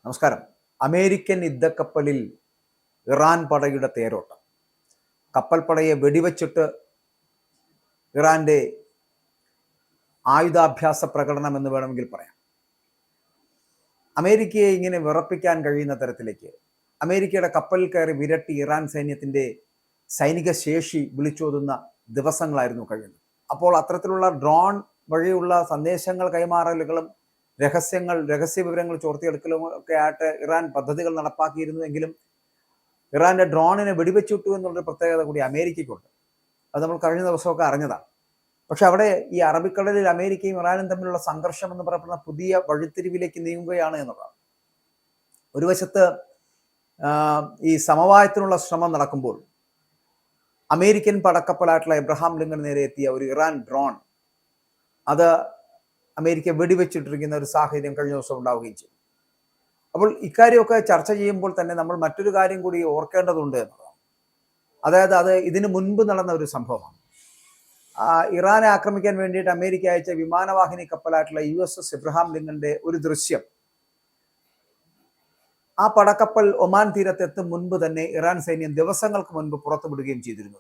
നമസ്കാരം. American യുദ്ധക്കപ്പലിൽ Iran പടയുടെ തേരോട്ടം. കപ്പൽപ്പടയെ വെടിവെച്ചിട്ട് ഇറാന്റെ ആയുധാഭ്യാസ പ്രകടനം എന്ന് വേണമെങ്കിൽ പറയാം. അമേരിക്കയെ ഇങ്ങനെ വിറപ്പിക്കാൻ കഴിയുന്ന തരത്തിലേക്ക് അമേരിക്കയുടെ കപ്പലിൽ കയറി വിരട്ടി ഇറാൻ സൈന്യത്തിന്റെ സൈനിക ശേഷി വിളിച്ചോതുന്ന ദിവസങ്ങളായിരുന്നു കഴിയുന്നത്. അപ്പോൾ അത്തരത്തിലുള്ള ഡ്രോൺ വഴിയുള്ള സന്ദേശങ്ങൾ കൈമാറലുകളും രഹസ്യ വിവരങ്ങൾ ചോർത്തിയെടുക്കലും ഒക്കെ ആയിട്ട് ഇറാൻ പദ്ധതികൾ നടപ്പാക്കിയിരുന്നുവെങ്കിലും ഇറാന്റെ ഡ്രോണിനെ വെടിവെച്ചിട്ടു എന്നുള്ളൊരു പ്രത്യേകത കൂടി അമേരിക്കയ്ക്കുണ്ട്. അത് നമ്മൾ കഴിഞ്ഞ ദിവസമൊക്കെ അറിഞ്ഞതാണ്. പക്ഷെ അവിടെ ഈ അറബിക്കടലിൽ അമേരിക്കയും ഇറാനും തമ്മിലുള്ള സംഘർഷം എന്ന് പറയപ്പെടുന്ന പുതിയ വഴിത്തിരിവിലേക്ക് നീങ്ങുകയാണ് എന്നുള്ളതാണ്. ഒരു വശത്ത് ഈ സമവായത്തിനുള്ള ശ്രമം നടക്കുമ്പോൾ അമേരിക്കൻ പടക്കപ്പലായിട്ടുള്ള എബ്രഹാം ലിങ്കൺ നേരെ എത്തിയ ഒരു ഇറാൻ ഡ്രോൺ അത് അമേരിക്ക വെടിവെച്ചിട്ടിരിക്കുന്ന ഒരു സാഹചര്യം കഴിഞ്ഞ ദിവസം ഉണ്ടാവുകയും ചെയ്തു. അപ്പോൾ ഇക്കാര്യമൊക്കെ ചർച്ച ചെയ്യുമ്പോൾ തന്നെ നമ്മൾ മറ്റൊരു കാര്യം കൂടി ഓർക്കേണ്ടതുണ്ട് എന്നതാണ്. അതായത് അത് ഇതിനു മുൻപ് നടന്ന ഒരു സംഭവമാണ്. ഇറാനെ ആക്രമിക്കാൻ വേണ്ടിയിട്ട് അമേരിക്ക അയച്ച വിമാനവാഹിനി കപ്പലായിട്ടുള്ള USS എബ്രഹാം ലിങ്കന്റെ ഒരു ദൃശ്യം ആ പടക്കപ്പൽ ഒമാൻ തീരത്തെത്തും മുൻപ് തന്നെ ഇറാൻ സൈന്യം ദിവസങ്ങൾക്ക് മുൻപ് പുറത്തുവിടുകയും ചെയ്തിരുന്നു.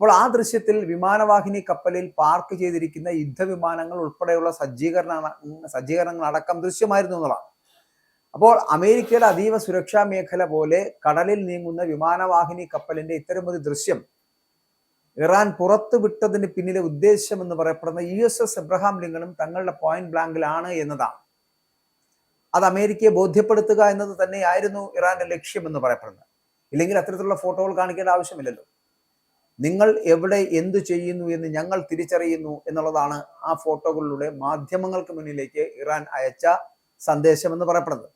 അപ്പോൾ ആ ദൃശ്യത്തിൽ വിമാനവാഹിനി കപ്പലിൽ പാർക്ക് ചെയ്തിരിക്കുന്ന യുദ്ധവിമാനങ്ങൾ ഉൾപ്പെടെയുള്ള സജ്ജീകരണങ്ങൾ അടക്കം ദൃശ്യമായിരുന്നു എന്നുള്ളതാണ്. അപ്പോൾ അമേരിക്കയുടെ അതീവ സുരക്ഷാ മേഖല പോലെ കടലിൽ നീങ്ങുന്ന വിമാനവാഹിനി കപ്പലിന്റെ ഇത്തരമൊരു ദൃശ്യം ഇറാൻ പുറത്തുവിട്ടതിന് പിന്നിലെ ഉദ്ദേശം എന്ന് പറയപ്പെടുന്ന USS എബ്രഹാം ലിങ്കണും തങ്ങളുടെ പോയിന്റ് ബ്ലാങ്കിലാണ് എന്നതാണ്. അത് അമേരിക്കയെ ബോധ്യപ്പെടുത്തുക എന്നത് തന്നെയായിരുന്നു ഇറാന്റെ ലക്ഷ്യം എന്ന് പറയപ്പെടുന്നത്. ഇല്ലെങ്കിൽ അത്തരത്തിലുള്ള ഫോട്ടോകൾ കാണിക്കേണ്ട ആവശ്യമില്ലല്ലോ. നിങ്ങൾ എവിടെ എന്തു ചെയ്യുന്നു എന്ന് ഞങ്ങൾ തിരിച്ചറിയുന്നു എന്നുള്ളതാണ് ആ ഫോട്ടോകളിലൂടെ മാധ്യമങ്ങൾക്ക് മുന്നിലേക്ക് ഇറാൻ അയച്ച സന്ദേശം എന്ന് പറയപ്പെടുന്നത്.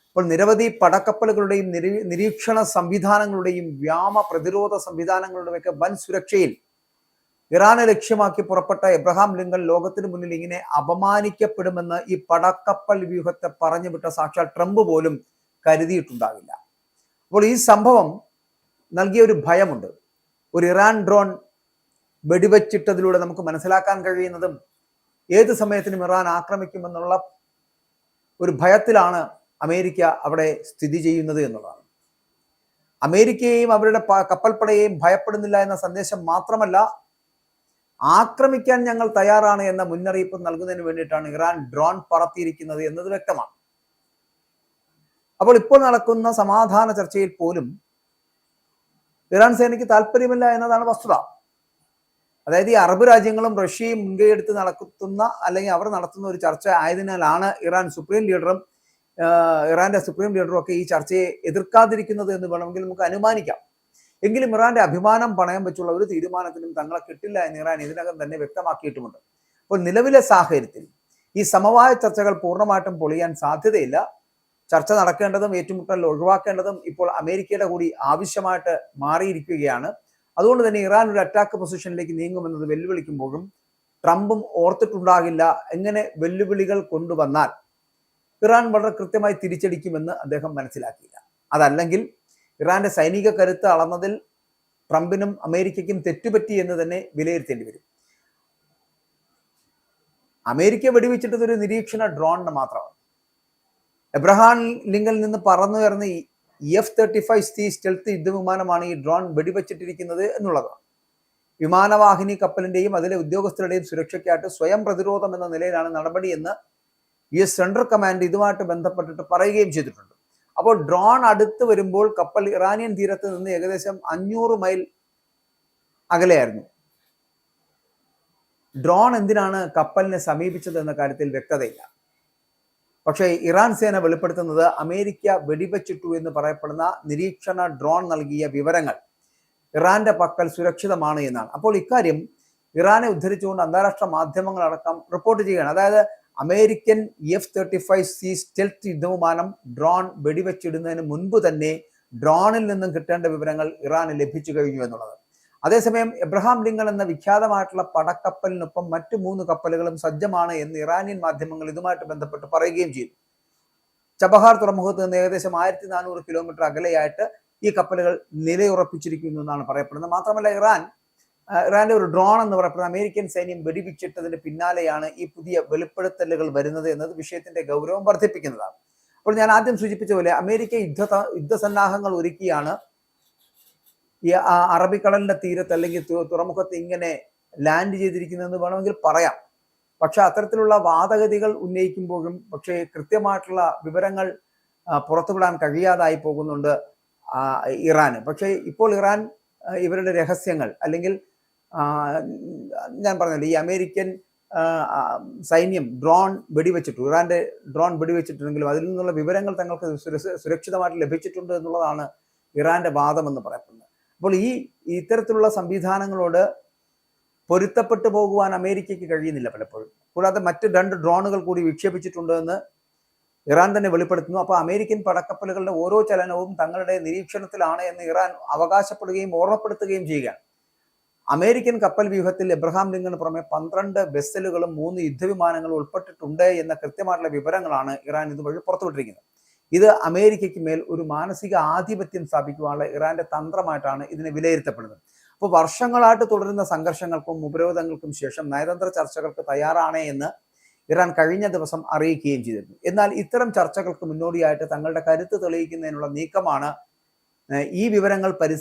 അപ്പോൾ നിരവധി പടക്കപ്പലുകളുടെയും നിരീക്ഷണ സംവിധാനങ്ങളുടെയും വ്യോമ പ്രതിരോധ സംവിധാനങ്ങളുടെയും ഒക്കെ വൻ സുരക്ഷയിൽ ഇറാനെ ലക്ഷ്യമാക്കി പുറപ്പെട്ട എബ്രഹാം ലിങ്കൺ ലോകത്തിന് മുന്നിൽ ഇങ്ങനെ അപമാനിക്കപ്പെടുമെന്ന് ഈ പടക്കപ്പൽ വ്യൂഹത്തെ പറഞ്ഞുവിട്ട സാക്ഷാൽ ട്രംപ് പോലും കരുതിയിട്ടുണ്ടാവില്ല. അപ്പോൾ ഈ സംഭവം നൽകിയ ഒരു ഭയമുണ്ട്. ഒരു ഇറാൻ ഡ്രോൺ വെടിവെച്ചിട്ടതിലൂടെ നമുക്ക് മനസ്സിലാക്കാൻ കഴിയുന്നതും ഏത് സമയത്തിനും ഇറാൻ ആക്രമിക്കുമെന്നുള്ള ഒരു ഭയത്തിലാണ് അമേരിക്ക അവിടെ സ്ഥിതി ചെയ്യുന്നത് എന്നുള്ളതാണ്. അമേരിക്കയെയും അവരുടെ കപ്പൽപ്പടയെയും ഭയപ്പെടുന്നില്ല എന്ന സന്ദേശം മാത്രമല്ല, ആക്രമിക്കാൻ ഞങ്ങൾ തയ്യാറാണ് എന്ന മുന്നറിയിപ്പ് നൽകുന്നതിന് വേണ്ടിയിട്ടാണ് ഇറാൻ ഡ്രോൺ പറത്തിയിരിക്കുന്നത് എന്നത് വ്യക്തമാണ്. അപ്പോൾ ഇപ്പോൾ നടക്കുന്ന സമാധാന ചർച്ചയിൽ പോലും ഇറാൻ സേനയ്ക്ക് താല്പര്യമില്ല എന്നതാണ് വസ്തുത. അതായത് ഈ അറബ് രാജ്യങ്ങളും റഷ്യയും മുൻകൈയെടുത്ത് നടത്തുന്ന അല്ലെങ്കിൽ അവർ നടത്തുന്ന ഒരു ചർച്ച ആയതിനാലാണ് ഇറാന്റെ സുപ്രീം ലീഡറും ഒക്കെ ഈ ചർച്ചയെ എതിർക്കാതിരിക്കുന്നത് എന്ന് വേണമെങ്കിൽ നമുക്ക് അനുമാനിക്കാം. എങ്കിലും ഇറാന്റെ അഭിമാനം പണയം വെച്ചുള്ള ഒരു തീരുമാനത്തിനും തങ്ങളെ കിട്ടില്ല എന്ന് ഇറാൻ ഇതിനകം തന്നെ വ്യക്തമാക്കിയിട്ടുമുണ്ട്. അപ്പോൾ നിലവിലെ സാഹചര്യത്തിൽ ഈ സമവായ ചർച്ചകൾ പൂർണ്ണമായിട്ടും പൊളിയാൻ സാധ്യതയില്ല. ചർച്ച നടക്കേണ്ടതും ഏറ്റുമുട്ടൽ ഒഴിവാക്കേണ്ടതും ഇപ്പോൾ അമേരിക്കയുടെ കൂടി ആവശ്യമായിട്ട് മാറിയിരിക്കുകയാണ്. അതുകൊണ്ട് തന്നെ ഇറാൻ ഒരു അറ്റാക്ക് പൊസിഷനിലേക്ക് നീങ്ങുമെന്നത് വെല്ലുവിളിക്കുമ്പോഴും ട്രംപും ഓർത്തിട്ടുണ്ടാകില്ല. എങ്ങനെ വെല്ലുവിളികൾ കൊണ്ടുവന്നാൽ ഇറാൻ വളരെ കൃത്യമായി തിരിച്ചടിക്കുമെന്ന് അദ്ദേഹം മനസ്സിലാക്കിയില്ല. അതല്ലെങ്കിൽ ഇറാന്റെ സൈനിക കരുത്ത് അളന്നതിൽ ട്രംപിനും അമേരിക്കയ്ക്കും തെറ്റുപറ്റി എന്ന് തന്നെ വിലയിരുത്തേണ്ടി വരും. അമേരിക്ക വെടിവെച്ചിട്ടത് ഒരു നിരീക്ഷണ ഡ്രോണിന് മാത്രമാണ്. എബ്രഹാം ലിങ്കനിൽ നിന്ന് പറന്നുയർന്ന F-35C സ്റ്റെൽത്ത് യുദ്ധവിമാനമാണ് ഈ ഡ്രോൺ വെടിവെച്ചിട്ടിരിക്കുന്നത് എന്നുള്ളതാണ്. വിമാനവാഹിനി കപ്പലിന്റെയും അതിലെ ഉദ്യോഗസ്ഥരുടെയും സുരക്ഷയ്ക്കായിട്ട് സ്വയം പ്രതിരോധം എന്ന നിലയിലാണ് നടപടി എന്ന് US സെൻട്രൽ കമാൻഡ് ഇതുമായിട്ട് ബന്ധപ്പെട്ടിട്ട് പറയുകയും ചെയ്തിട്ടുണ്ട്. അപ്പോൾ ഡ്രോൺ അടുത്ത് വരുമ്പോൾ കപ്പൽ ഇറാനിയൻ തീരത്ത് നിന്ന് ഏകദേശം 500 മൈൽ അകലെയായിരുന്നു. ഡ്രോൺ എന്തിനാണ് കപ്പലിനെ സമീപിച്ചത് എന്ന കാര്യത്തിൽ വ്യക്തതയില്ല. പക്ഷേ ഇറാൻ സേന വെളിപ്പെടുത്തുന്നത് അമേരിക്ക വെടിവെച്ചിട്ടു എന്ന് പറയപ്പെടുന്ന നിരീക്ഷണ ഡ്രോൺ നൽകിയ വിവരങ്ങൾ ഇറാന്റെ പക്കൽ സുരക്ഷിതമാണ് എന്നാണ്. അപ്പോൾ ഇക്കാര്യം ഇറാനെ ഉദ്ധരിച്ചുകൊണ്ട് അന്താരാഷ്ട്ര മാധ്യമങ്ങളടക്കം റിപ്പോർട്ട് ചെയ്യുകയാണ്. അതായത് അമേരിക്കൻ F-35C സ്റ്റെൽത്ത് യുദ്ധവിമാനം ഡ്രോൺ വെടിവെച്ചിടുന്നതിന് മുൻപ് തന്നെ ഡ്രോണിൽ നിന്നും കിട്ടേണ്ട വിവരങ്ങൾ ഇറാന് ലഭിച്ചു കഴിഞ്ഞു എന്നുള്ളത്. അതേസമയം എബ്രഹാം ലിങ്കൺ എന്ന വിഖ്യാതമായിട്ടുള്ള പടക്കപ്പലിനൊപ്പം മറ്റു 3 കപ്പലുകളും സജ്ജമാണ് എന്ന് ഇറാനിയൻ മാധ്യമങ്ങൾ ഇതുമായിട്ട് ബന്ധപ്പെട്ട് പറയുകയും ചെയ്തു. ചബഹാർ തുറമുഖത്ത് നിന്ന് ഏകദേശം 1400 കിലോമീറ്റർ അകലെയായിട്ട് ഈ കപ്പലുകൾ നിലയുറപ്പിച്ചിരിക്കുന്നു എന്നാണ് പറയപ്പെടുന്നത്. മാത്രമല്ല ഇറാന്റെ ഒരു ഡ്രോൺ എന്ന് പറയപ്പെടുന്ന അമേരിക്കൻ സൈന്യം വെടിവെച്ചിട്ടതിന് പിന്നാലെയാണ് ഈ പുതിയ വെളിപ്പെടുത്തലുകൾ വരുന്നത് എന്നത് വിഷയത്തിന്റെ ഗൗരവം വർദ്ധിപ്പിക്കുന്നതാണ്. അപ്പോൾ ഞാൻ ആദ്യം സൂചിപ്പിച്ച പോലെ അമേരിക്ക യുദ്ധസന്നാഹങ്ങൾ ഒരുക്കിയാണ് ഈ അറബിക്കടലിന്റെ തീരത്ത് അല്ലെങ്കിൽ തുറമുഖത്ത് ഇങ്ങനെ ലാൻഡ് ചെയ്തിരിക്കുന്നതെന്ന് വേണമെങ്കിൽ പറയാം. പക്ഷെ അത്തരത്തിലുള്ള വാദഗതികൾ ഉന്നയിക്കുമ്പോഴും പക്ഷേ കൃത്യമായിട്ടുള്ള വിവരങ്ങൾ പുറത്തുവിടാൻ കഴിയാതായി പോകുന്നുണ്ട് ഇറാന്. പക്ഷേ ഇപ്പോൾ ഇറാൻ ഇവരുടെ രഹസ്യങ്ങൾ അല്ലെങ്കിൽ ഞാൻ പറഞ്ഞല്ലോ ഈ അമേരിക്കൻ സൈന്യം ഡ്രോൺ വെടിവെച്ചിട്ടു, ഇറാന്റെ ഡ്രോൺ വെടിവെച്ചിട്ടുണ്ടെങ്കിലും അതിൽ നിന്നുള്ള വിവരങ്ങൾ തങ്ങൾക്ക് സുരക്ഷിതമായിട്ട് ലഭിച്ചിട്ടുണ്ട് എന്നുള്ളതാണ് ഇറാന്റെ വാദമെന്ന് പറയപ്പെടുന്നത്. അപ്പോൾ ഇത്തരത്തിലുള്ള സംവിധാനങ്ങളോട് പൊരുത്തപ്പെട്ടു പോകുവാൻ അമേരിക്കയ്ക്ക് കഴിയുന്നില്ല പലപ്പോഴും. കൂടാതെ മറ്റ് 2 ഡ്രോണുകൾ കൂടി വിക്ഷേപിച്ചിട്ടുണ്ട് എന്ന് ഇറാൻ തന്നെ വെളിപ്പെടുത്തുന്നു. അപ്പോൾ അമേരിക്കൻ പടക്കപ്പലുകളുടെ ഓരോ ചലനവും തങ്ങളുടെ നിരീക്ഷണത്തിലാണ് എന്ന് ഇറാൻ അവകാശപ്പെടുകയും ഓർമ്മപ്പെടുത്തുകയും ചെയ്യുകയാണ്. അമേരിക്കൻ കപ്പൽ വ്യൂഹത്തിൽ എബ്രഹാം ലിങ്കണ് പുറമെ 12 വെസലുകളും 3 യുദ്ധവിമാനങ്ങളും ഉൾപ്പെട്ടിട്ടുണ്ട് എന്ന കൃത്യമായിട്ടുള്ള വിവരങ്ങളാണ് ഇറാൻ ഇതുവഴി പുറത്തുവിട്ടിരിക്കുന്നത്. ഇത് അമേരിക്കയ്ക്ക് മേൽ ഒരു മാനസിക ആധിപത്യം സ്ഥാപിക്കുവാനുള്ള ഇറാന്റെ തന്ത്രമായിട്ടാണ് ഇതിനെ വിലയിരുത്തപ്പെടുന്നത്. അപ്പോൾ വർഷങ്ങളായിട്ട് തുടരുന്ന സംഘർഷങ്ങൾക്കും ഉപരോധങ്ങൾക്കും ശേഷം നയതന്ത്ര ചർച്ചകൾക്ക് തയ്യാറാണ് എന്ന് ഇറാൻ കഴിഞ്ഞ ദിവസം അറിയിക്കുകയും ചെയ്തിരുന്നു. എന്നാൽ ഇത്തരം ചർച്ചകൾക്ക് മുന്നോടിയായിട്ട് തങ്ങളുടെ കരുത്ത് തെളിയിക്കുന്നതിനുള്ള നീക്കമാണ് ഈ വിവരങ്ങൾ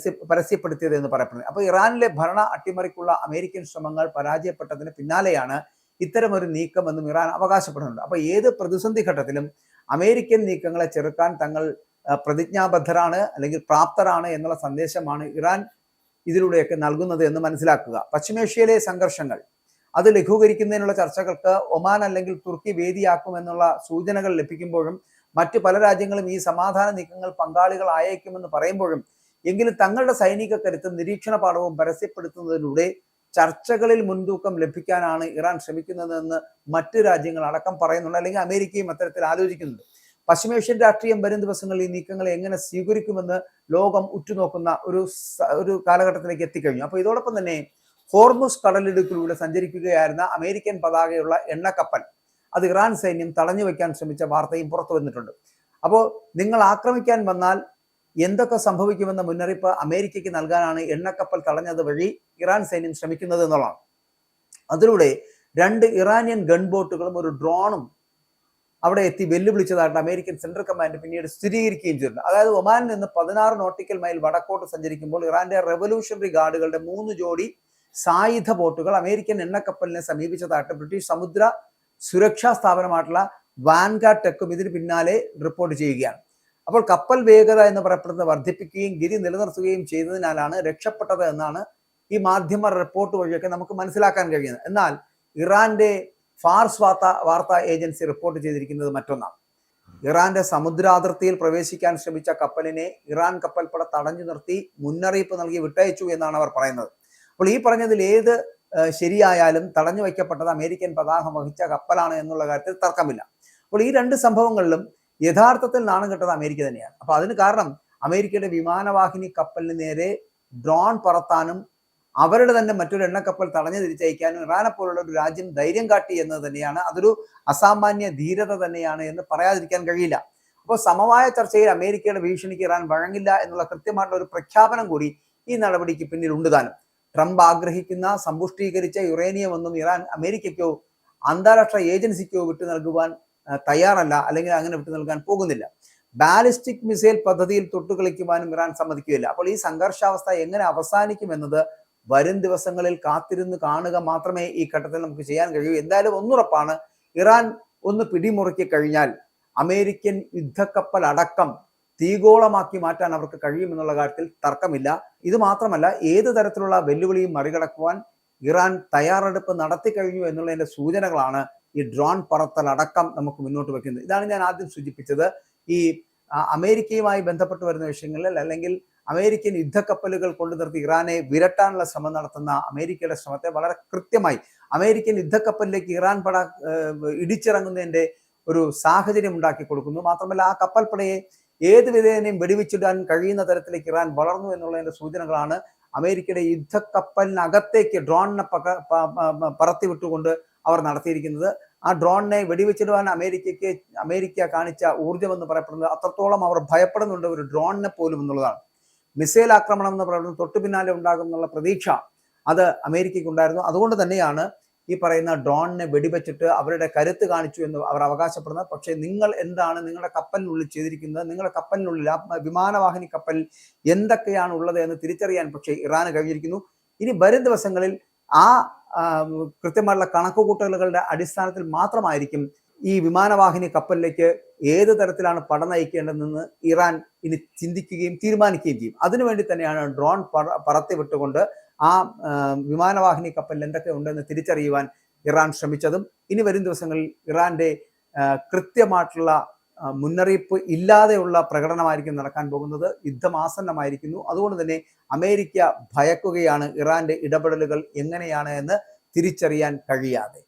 പരസ്യപ്പെടുത്തിയത് എന്ന് പറയപ്പെടുന്നത്. അപ്പോൾ ഇറാനിലെ ഭരണ അട്ടിമറിക്കുള്ള അമേരിക്കൻ ശ്രമങ്ങൾ പരാജയപ്പെട്ടതിന് പിന്നാലെയാണ് ഇത്തരമൊരു നീക്കമെന്നും ഇറാൻ അവകാശപ്പെടുന്നുണ്ട്. അപ്പോൾ ഏത് പ്രതിസന്ധി ഘട്ടത്തിലും അമേരിക്കൻ നീക്കങ്ങളെ ചെറുക്കാൻ തങ്ങൾ പ്രതിജ്ഞാബദ്ധരാണ് അല്ലെങ്കിൽ പ്രാപ്തരാണ് എന്നുള്ള സന്ദേശമാണ് ഇറാൻ ഇതിലൂടെയൊക്കെ നൽകുന്നത് എന്ന് മനസ്സിലാക്കുക. പശ്ചിമേഷ്യയിലെ സംഘർഷങ്ങൾ അത് ലഘൂകരിക്കുന്നതിനുള്ള ചർച്ചകൾക്ക് ഒമാൻ അല്ലെങ്കിൽ തുർക്കി വേദിയാക്കുമെന്നുള്ള സൂചനകൾ ലഭിക്കുമ്പോഴും മറ്റ് പല രാജ്യങ്ങളും ഈ സമാധാന നീക്കങ്ങൾ പങ്കാളികളായേക്കുമെന്ന് പറയുമ്പോഴും എങ്കിലും തങ്ങളുടെ സൈനിക കരുത്തും നിരീക്ഷണ പാഠവും പരസ്യപ്പെടുത്തുന്നതിലൂടെ ചർച്ചകളിൽ മുൻതൂക്കം ലഭിക്കാനാണ് ഇറാൻ ശ്രമിക്കുന്നതെന്ന് മറ്റ് രാജ്യങ്ങൾ അടക്കം പറയുന്നുണ്ട്, അല്ലെങ്കിൽ അമേരിക്കയും അത്തരത്തിൽ ആലോചിക്കുന്നുണ്ട്. പശ്ചിമേഷ്യൻ രാഷ്ട്രീയം വരും ദിവസങ്ങളിൽ ഈ നീക്കങ്ങളെ എങ്ങനെ സ്വീകരിക്കുമെന്ന് ലോകം ഉറ്റുനോക്കുന്ന ഒരു കാലഘട്ടത്തിലേക്ക് എത്തിക്കഴിഞ്ഞു. അപ്പോൾ ഇതോടൊപ്പം തന്നെ ഹോർമുസ് കടലിടുക്കിലൂടെ സഞ്ചരിക്കുകയായിരുന്ന അമേരിക്കൻ പതാകയുള്ള എണ്ണക്കപ്പൽ അത് ഇറാൻ സൈന്യം തടഞ്ഞു വെക്കാൻ ശ്രമിച്ച വാർത്തയും പുറത്തു വന്നിട്ടുണ്ട്. അപ്പോൾ നിങ്ങൾ ആക്രമിക്കാൻ വന്നാൽ എന്തൊക്കെ സംഭവിക്കുമെന്ന മുന്നറിയിപ്പ് അമേരിക്കയ്ക്ക് നൽകാനാണ് എണ്ണക്കപ്പൽ തടഞ്ഞത് വഴി ഇറാൻ സൈന്യം ശ്രമിക്കുന്നത് എന്നുള്ളതാണ്. അതിലൂടെ 2 ഇറാനിയൻ ഗൺബോട്ടുകളും ഒരു ഡ്രോണും അവിടെ എത്തി വെല്ലുവിളിച്ചതായിട്ട് അമേരിക്കൻ സെൻട്രൽ കമാൻഡ് പിന്നീട് സ്ഥിരീകരിക്കുകയും ചെയ്തിട്ടുണ്ട്. അതായത് ഒമാനിൽ നിന്ന് 16 നോട്ടിക്കൽ മൈൽ വടക്കോട്ട് സഞ്ചരിക്കുമ്പോൾ ഇറാന്റെ റെവല്യൂഷണറി ഗാർഡുകളുടെ 3 ജോഡി സായുധ ബോട്ടുകൾ അമേരിക്കൻ എണ്ണക്കപ്പലിനെ സമീപിച്ചതായിട്ട് ബ്രിട്ടീഷ് സമുദ്ര സുരക്ഷാ സ്ഥാപനമായിട്ടുള്ള വാൻഗാർഡ് ടെക്കും ഇതിന് പിന്നാലെ റിപ്പോർട്ട് ചെയ്യുകയാണ്. അപ്പോൾ കപ്പൽ വേഗത എന്ന് പറയപ്പെടുന്നത് വർദ്ധിപ്പിക്കുകയും ഗതി നിലനിർത്തുകയും ചെയ്തതിനാലാണ് രക്ഷപ്പെട്ടത് എന്നാണ് ഈ മാധ്യമ റിപ്പോർട്ട് വഴിയൊക്കെ നമുക്ക് മനസ്സിലാക്കാൻ കഴിയുന്നത്. എന്നാൽ ഇറാന്റെ ഫാർസ് വാർത്താ ഏജൻസി റിപ്പോർട്ട് ചെയ്തിരിക്കുന്നത് മറ്റൊന്നാണ്. ഇറാന്റെ സമുദ്രാതിർത്തിയിൽ പ്രവേശിക്കാൻ ശ്രമിച്ച കപ്പലിനെ ഇറാൻ കപ്പൽപ്പട തടഞ്ഞു നിർത്തി മുന്നറിയിപ്പ് നൽകി വിട്ടയച്ചു എന്നാണ് അവർ പറയുന്നത്. അപ്പോൾ ഈ പറഞ്ഞതിൽ ഏത് ശരിയായാലും തടഞ്ഞു വയ്ക്കപ്പെട്ടത് അമേരിക്കൻ പതാക വഹിച്ച കപ്പലാണ് എന്നുള്ള കാര്യത്തിൽ തർക്കമില്ല. അപ്പോൾ ഈ 2 സംഭവങ്ങളിലും യഥാർത്ഥത്തിൽ നാണം കെട്ടത് അമേരിക്ക തന്നെയാണ്. അപ്പൊ അതിന് കാരണം അമേരിക്കയുടെ വിമാനവാഹിനി കപ്പലിന് നേരെ ഡ്രോൺ പറത്താനും അവരുടെ തന്നെ മറ്റൊരു എണ്ണക്കപ്പൽ തടഞ്ഞു തിരിച്ചയക്കാനും ഇറാനെ പോലുള്ള ഒരു രാജ്യം ധൈര്യം കാട്ടി എന്നത് തന്നെയാണ്. അതൊരു അസാമാന്യ ധീരത തന്നെയാണ് എന്ന് പറയാതിരിക്കാൻ കഴിയില്ല. അപ്പോൾ സമവായ ചർച്ചയിൽ അമേരിക്കയുടെ ഭീഷണിക്ക് ഇറാൻ വഴങ്ങില്ല എന്നുള്ള കൃത്യമായിട്ടുള്ള ഒരു പ്രഖ്യാപനം കൂടി ഈ നടപടിക്ക് പിന്നിൽ ഉണ്ട് താനും. ട്രംപ് ആഗ്രഹിക്കുന്ന സമ്പുഷ്ടീകരിച്ച യുറേനിയം ഒന്നും ഇറാൻ അമേരിക്കയ്ക്കോ അന്താരാഷ്ട്ര ഏജൻസിക്കോ വിട്ടു നൽകുവാൻ തയ്യാറല്ല, അല്ലെങ്കിൽ അങ്ങനെ വിട്ടു നൽകാൻ പോകുന്നില്ല. ബാലിസ്റ്റിക് മിസൈൽ പദ്ധതിയിൽ തൊട്ടുകളിക്കുവാനും ഇറാൻ സമ്മതിക്കുകയില്ല. അപ്പോൾ ഈ സംഘർഷാവസ്ഥ എങ്ങനെ അവസാനിക്കുമെന്നത് വരും ദിവസങ്ങളിൽ കാത്തിരുന്ന് കാണുക മാത്രമേ ഈ ഘട്ടത്തിൽ നമുക്ക് ചെയ്യാൻ കഴിയൂ. എന്തായാലും ഒന്നുറപ്പാണ്, ഇറാൻ ഒന്ന് പിടിമുറുക്കി കഴിഞ്ഞാൽ അമേരിക്കൻ യുദ്ധക്കപ്പൽ അടക്കം തീഗോളമാക്കി മാറ്റാൻ അവർക്ക് കഴിയുമെന്നുള്ള കാര്യത്തിൽ തർക്കമില്ല. ഇത് മാത്രമല്ല, ഏത് തരത്തിലുള്ള വെല്ലുവിളിയും മറികടക്കുവാൻ ഇറാൻ തയ്യാറെടുപ്പ് നടത്തി കഴിഞ്ഞു എന്നുള്ളതിന്റെ സൂചനകളാണ് ഈ ഡ്രോൺ പറത്തൽ അടക്കം നമുക്ക് മുന്നോട്ട് വെക്കുന്നത്. ഇതാണ് ഞാൻ ആദ്യം സൂചിപ്പിച്ചത്. ഈ അമേരിക്കയുമായി ബന്ധപ്പെട്ട് വരുന്ന വിഷയങ്ങളിൽ അല്ലെങ്കിൽ അമേരിക്കൻ യുദ്ധക്കപ്പലുകൾ കൊണ്ടു നിർത്തി ഇറാനെ വിരട്ടാനുള്ള ശ്രമം നടത്തുന്ന അമേരിക്കയുടെ ശ്രമത്തെ വളരെ കൃത്യമായി അമേരിക്കൻ യുദ്ധക്കപ്പലിലേക്ക് ഇറാൻ പട ഇടിച്ചിറങ്ങുന്നതിന്റെ ഒരു സാഹചര്യം ഉണ്ടാക്കി കൊടുക്കുന്നു. മാത്രമല്ല, ആ കപ്പൽപ്പടയെ ഏത് വിധേനയും വെടിവെച്ചിടാൻ കഴിയുന്ന തരത്തിലേക്ക് ഇറാൻ വളർന്നു എന്നുള്ളതിന്റെ സൂചനകളാണ് അമേരിക്കയുടെ യുദ്ധക്കപ്പലിനകത്തേക്ക് ഡ്രോണിനെ പറത്തി വിട്ടുകൊണ്ട് അവർ നടത്തിയിരിക്കുന്നത്. ആ ഡ്രോണിനെ വെടിവെച്ചിടുവാൻ അമേരിക്ക കാണിച്ച ഊർജ്ജം എന്ന് പറയപ്പെടുന്നത് അത്രത്തോളം അവർ ഭയപ്പെടുന്നുണ്ട് ഒരു ഡ്രോണിനെ പോലും എന്നുള്ളതാണ്. മിസൈൽ ആക്രമണം എന്ന് പറയുന്നത് തൊട്ടു പിന്നാലെ ഉണ്ടാകും എന്നുള്ള പ്രതീക്ഷ അത് അമേരിക്കയ്ക്ക് ഉണ്ടായിരുന്നു. അതുകൊണ്ട് തന്നെയാണ് ഈ പറയുന്ന ഡ്രോണിനെ വെടിവെച്ചിട്ട് അവരുടെ കരുത്ത് കാണിച്ചു എന്ന് അവർ അവകാശപ്പെടുന്നത്. പക്ഷേ നിങ്ങൾ എന്താണ് നിങ്ങളുടെ കപ്പലിനുള്ളിൽ ചെയ്തിരിക്കുന്നത്, നിങ്ങളുടെ കപ്പലിനുള്ളിൽ ആ വിമാനവാഹിനി കപ്പലിൽ എന്തൊക്കെയാണ് ഉള്ളത് എന്ന് തിരിച്ചറിയാൻ പക്ഷേ ഇറാന് കഴിഞ്ഞിരിക്കുന്നു. ഇനി വരും ദിവസങ്ങളിൽ ആ കൃത്യമായിട്ടുള്ള കണക്കുകൂട്ടലുകളുടെ അടിസ്ഥാനത്തിൽ മാത്രമായിരിക്കും ഈ വിമാനവാഹിനി കപ്പലിലേക്ക് ഏത് തരത്തിലാണ് പട നയിക്കേണ്ടതെന്ന് ഇറാൻ ഇനി ചിന്തിക്കുകയും തീരുമാനിക്കുകയും ചെയ്യും. അതിനുവേണ്ടി തന്നെയാണ് ഡ്രോൺ പറത്തി വിട്ടുകൊണ്ട് ആ വിമാനവാഹിനി കപ്പലിൽ എന്തൊക്കെ ഉണ്ടെന്ന് തിരിച്ചറിയുവാൻ ഇറാൻ ശ്രമിച്ചതും. ഇനി വരും ദിവസങ്ങളിൽ ഇറാന്റെ കൃത്യമായിട്ടുള്ള മുന്നറിയിപ്പ് ഇല്ലാതെയുള്ള പ്രകടനമായിരിക്കും നടക്കാൻ പോകുന്നത്. യുദ്ധം ആസന്നമായിരിക്കുന്നു. അതുകൊണ്ട് തന്നെ അമേരിക്ക ഭയക്കുകയാണ് ഇറാന്റെ ഇടപെടലുകൾ എങ്ങനെയാണ് എന്ന് തിരിച്ചറിയാൻ കഴിയാതെ.